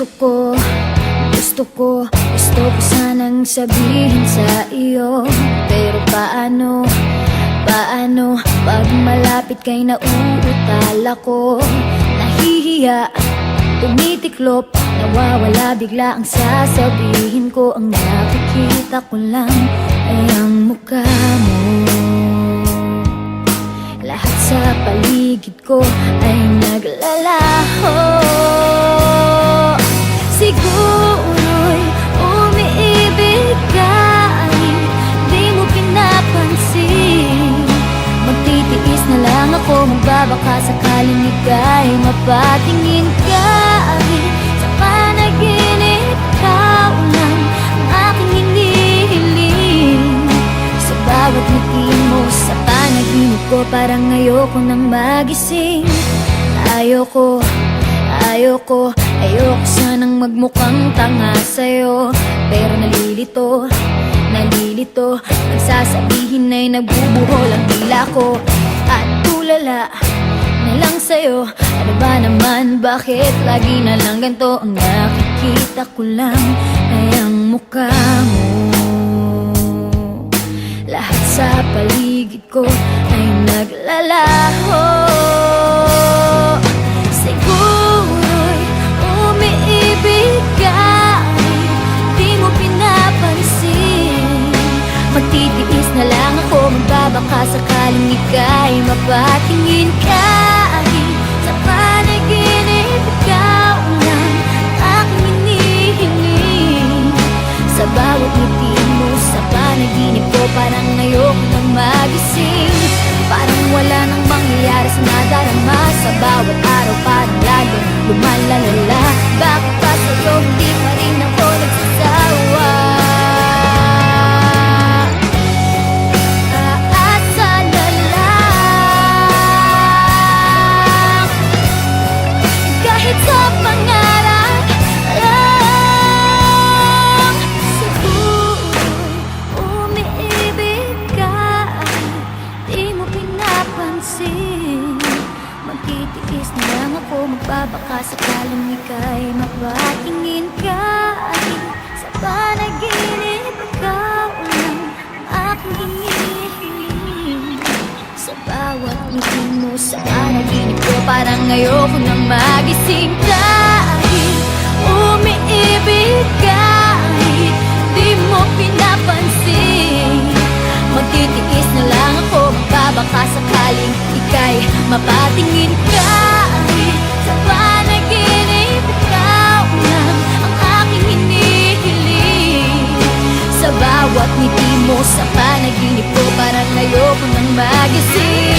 Gusto ko sanang sabihin sa iyo, pero paano pag malapit kay nauutal ako? Nahihiya, tumitiklop, nawawala bigla ang sasabihin ko. Ang nakikita ko lang ay ang mukha mo. Lahat sa paligid ko ay naglalaho. Siguro'y umiibig ka, di mo pinapansin. Magtitiis na lang ako, magbabaka sakaling ika'y mapatingin ka. Sa panaginip, ikaw lang ang aking hinihiling. Sa bawat ngiti mo sa panaginip ko, parang ayoko nang magising. Ayoko sanang magmukhang tanga sa'yo, pero nalilito ang sasabihin ay nagbubuhol ang dila ko. At tulala na lang sa'yo, ano ba naman, bakit lagi na lang ganito? Ang nakikita ko lang ay ang mukha mo. Lahat sa paligid ko ay naglalaho. Siguro'y umiibig ka, di mo pinapansin. Magtitiis na lang ako, magbabaka sakaling ika'y mapatingin ka. Sa panaginip, ikaw lang ang aking hinihiling. Sa bawat ngiti mo sa panaginip ko, parang ayoko nang magising. Parang wala nang mangyayari sa nadarama. Sa bawat araw parang lalong lumalalala. Bakit pa sa'yo hindi pa rin ako nagsasawa? Aasa na lang, kahit sa pangarap lang. Siguro'y umiibig ka, di mo pinapansin. Magtitiis na lang ako, magbabaka sakaling ika'y mapatingin ka. Sa panaginip, ikaw lang ang aking hinihiling. Sa bawat ngiti mo sa panaginip ko, parang ayoko nang magising. Kahit umiibig ka, di mo pinapansin. Magtitiis na lang ako, magbabaka sakaling ika'y mapatingin ka. Sa panaginip, ikaw lang ang aking hinihiling. Sa bawat ngiti mo sa panaginip ko, parang ayoko nang magising.